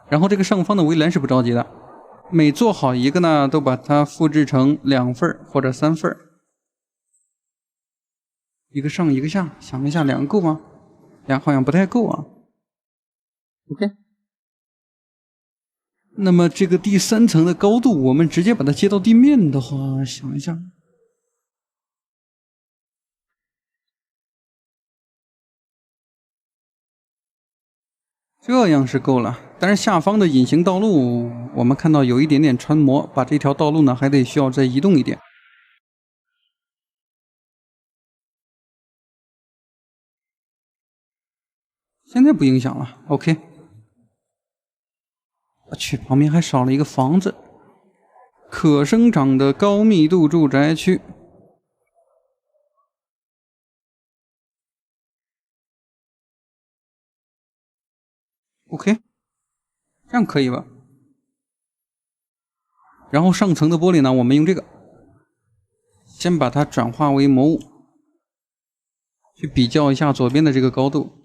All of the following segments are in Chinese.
然后这個上方的圍欄是不着急的，每做好一個呢，都把它複製成2份或者3份，一個上一個下，想一下2個夠嗎？2好像不太夠啊。OK， 那麼這個第3層的高度，我們直接把它接到地面的話，想一下。這樣是夠了，但是下方的隱形道路，我們看到有一點點穿模，把這條道路呢還得需要再移動一點。現在不影響了 ，OK。我去，旁邊還少了一個房子，可生長的高密度住宅區。OK， 這樣可以吧？然後上層的玻璃呢，我們用這個，先把它轉化為模物，去比較一下左邊的這個高度。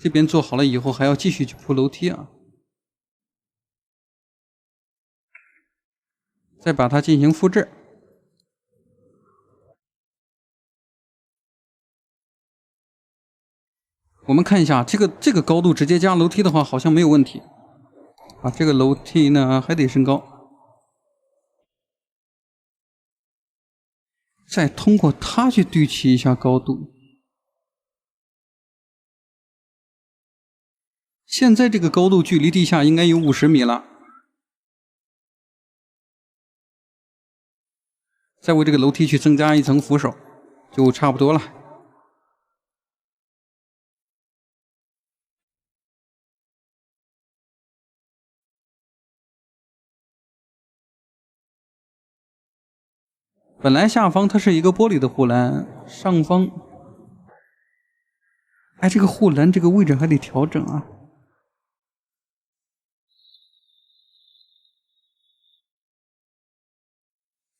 這邊做好了以後，還要繼續去鋪樓梯啊。再把它進行複製。我們看一下這個高度直接加樓梯的話，好像沒有問題。啊，這個樓梯呢還得升高，再通過它去對齊一下高度。現在這個高度距離地下應該有50米了。再為這個樓梯去增加一層扶手，就差不多了。本來下方它是一個玻璃的護欄，上方，哎，這個護欄這個位置還得調整啊。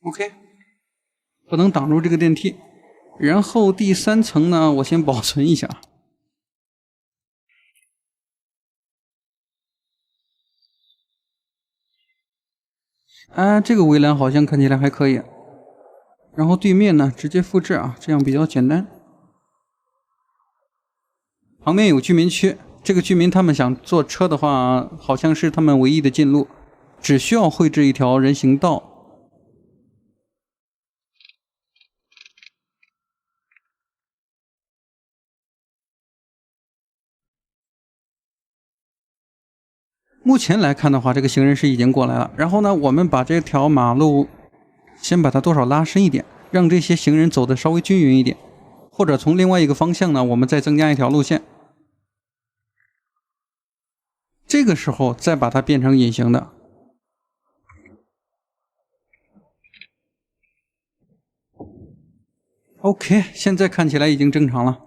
OK， 不能擋住這個電梯。然後第3層呢，我先保存一下。啊，這個圍欄好像看起來還可以。然後對面呢，直接複製啊，這樣比較簡單。旁邊有居民區，這個居民他們想坐車的話，好像是他們唯一的進路，只需要繪製一條人行道。目前來看的話，這個行人是已經過來了。然後呢，我們把這條馬路先把它多少拉伸一點，讓這些行人走得稍微均勻一點，或者從另外一個方向呢，我們再增加一條路線。這個時候再把它變成隱形的。OK， 現在看起來已經正常了。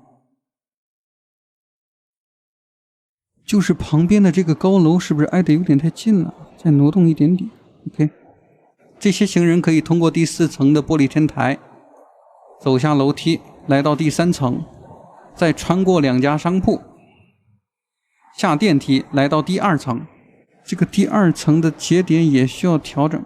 就是旁邊的這個高樓是不是挨得有點太近了？再挪動一點點。OK， 這些行人可以通過第4層的玻璃天台走下樓梯，來到第3層，再穿過2家商鋪，下電梯來到第2層。這個第2層的節點也需要調整。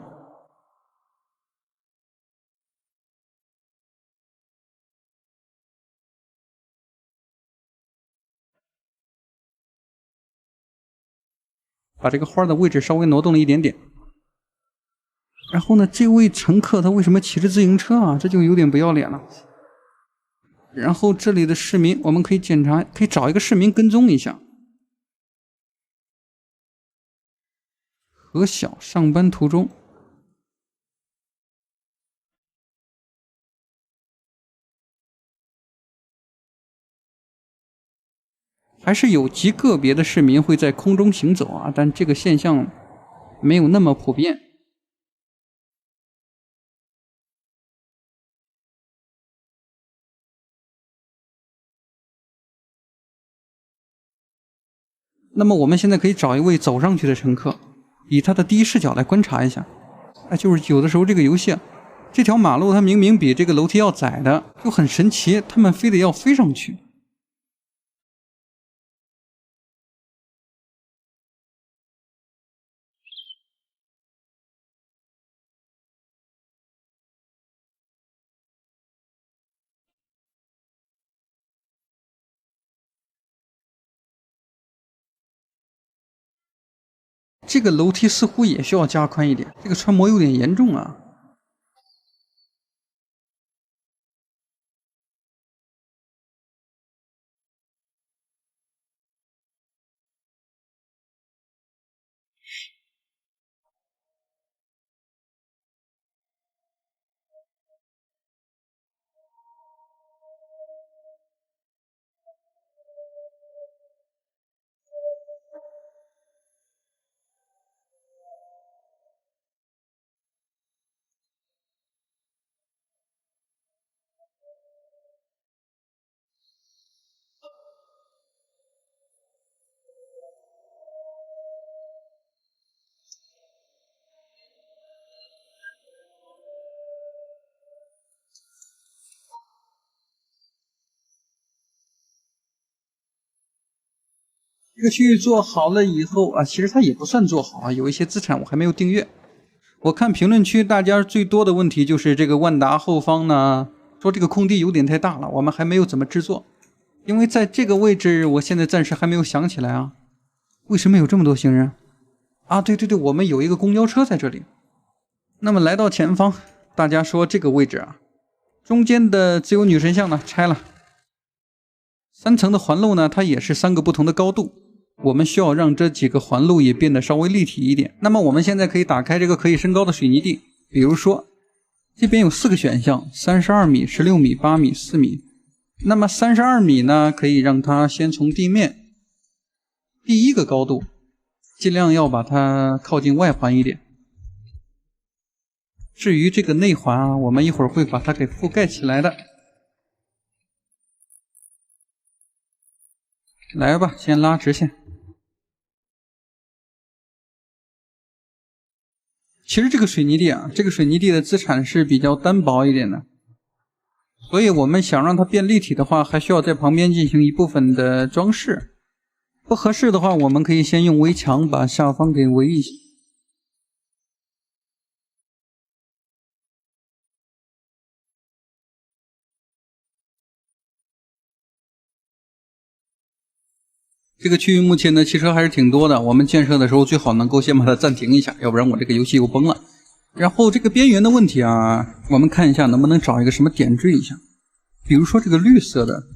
把這個花的位置稍微挪動了一點點。然後呢，這位乘客他為什麼騎着自行車啊？這就有點不要臉了。然後這裡的市民，我們可以檢查，可以找一個市民跟蹤一下。何小上班途中。還是有極個別的市民會在空中行走啊，但這個現象沒有那麼普遍。那麼我們現在可以找一位走上去的乘客，以他的第一視角來觀察一下。哎，就是有的時候這個遊戲啊，這條馬路它明明比這個樓梯要窄的，就很神奇，他們非得要飛上去。這個樓梯似乎也需要加寬一點，這個穿模有點嚴重啊。这个区域做好了以后啊，其實它也不算做好啊，有一些資產我還沒有訂閱。我看評論區大家最多的問題就是這個萬達後方呢，說這個空地有點太大了，我們還沒有怎麼制作。因為在這個位置，我現在暫時還沒有想起來啊，為什麼有這麼多行人？啊，對對對，我們有一個公交車在這裡。那麼來到前方，大家說這個位置啊，中間的自由女神像呢拆了，3層的環路呢，它也是3個不同的高度。我們需要讓這幾個環路也變得稍微立體一點。那麼我們現在可以打開這個可以升高的水泥地，比如說這邊有4個選項：32米、16米、8米、4米。那麼32米呢，可以讓它先從地面第一個高度，盡量要把它靠近外環一點。至於這個內環啊，我們一會兒會把它給覆蓋起來的。來吧，先拉直線。其實這個水泥地啊，這個水泥地的資產是比較單薄一點的，所以我們想讓它變立體的話，還需要在旁邊進行一部分的裝飾。不合適的話，我們可以先用圍牆把下方給圍一下。這個區域目前呢，汽車還是挺多的。我們建設的時候最好能夠先把它暫停一下，要不然我這個遊戲又崩了。然後這個邊緣的問題啊，我們看一下能不能找一個什麼點綴一下，比如說這個綠色的，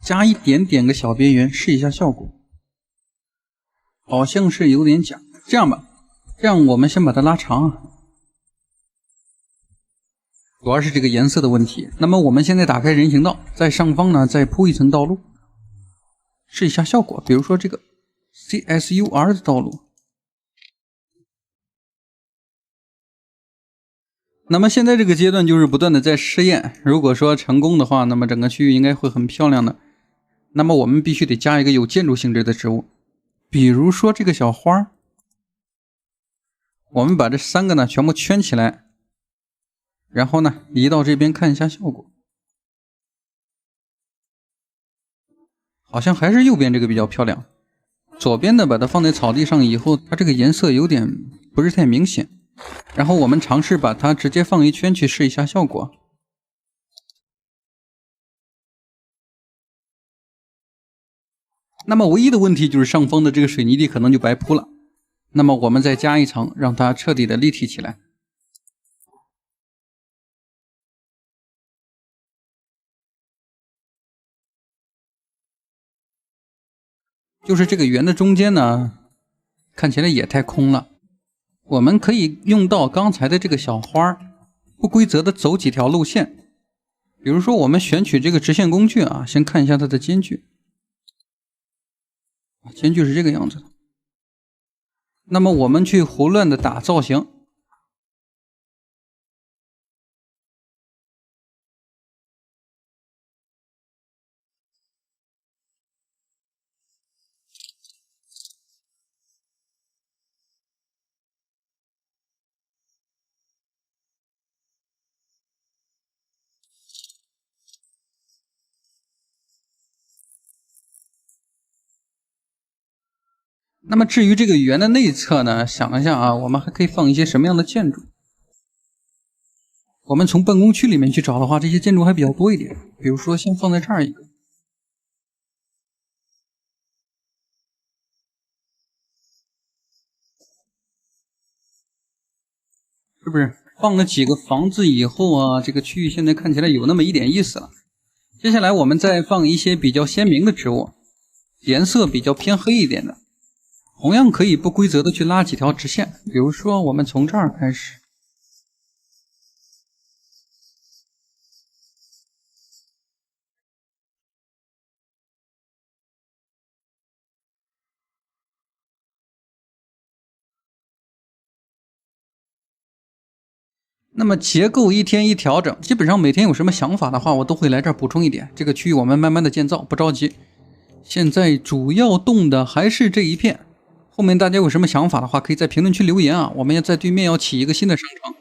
加一點點個小邊緣，試一下效果。好像是有點假。這樣吧，這樣我們先把它拉長啊。主要是這個顏色的問題。那麼我們現在打開人行道，在上方呢再鋪一層道路。試一下效果，比如說這個 CSUR 的道路。那麼現在這個階段就是不斷的在試驗，如果說成功的話，那麼整個區域應該會很漂亮的。那麼我們必須得加一個有建築性質的植物，比如說這個小花。我們把這3個呢全部圈起來，然後呢移到這邊看一下效果。好像還是右邊這個比較漂亮，左邊的把它放在草地上以後，它這個顏色有點不是太明顯。然後我們嘗試把它直接放一圈去試一下效果。那麼唯一的問題就是上方的這個水泥地可能就白鋪了。那麼我們再加一層，讓它徹底的立體起來。就是這個圓的中間呢，看起來也太空了。我們可以用到剛才的這個小花，不規則的走幾條路線。比如說我們選取這個直線工具啊，先看一下它的間距。間距是這個樣子的。那麼我們去胡亂的打造型。那麼至於這個圓的內側呢，想一下啊，我們還可以放一些什麼樣的建築？我們從辦公區裡面去找的話，這些建築還比較多一點。比如說，先放在這兒一個。是不是？放了幾個房子以後啊，这個區域現在看起來有那麼一點意思了。接下來我們再放一些比較鮮明的植物，顏色比較偏黑一點的，同樣可以不規則的去拉幾條直線，比如說我們從這兒開始。那麼結構一天一調整，基本上每天有什麼想法的話，我都會來這兒補充一點。這個區域我們慢慢的建造，不着急。現在主要動的還是這一片，後面大家有什麼想法的話，可以在評論區留言啊。我們要在對面要起一個新的商城，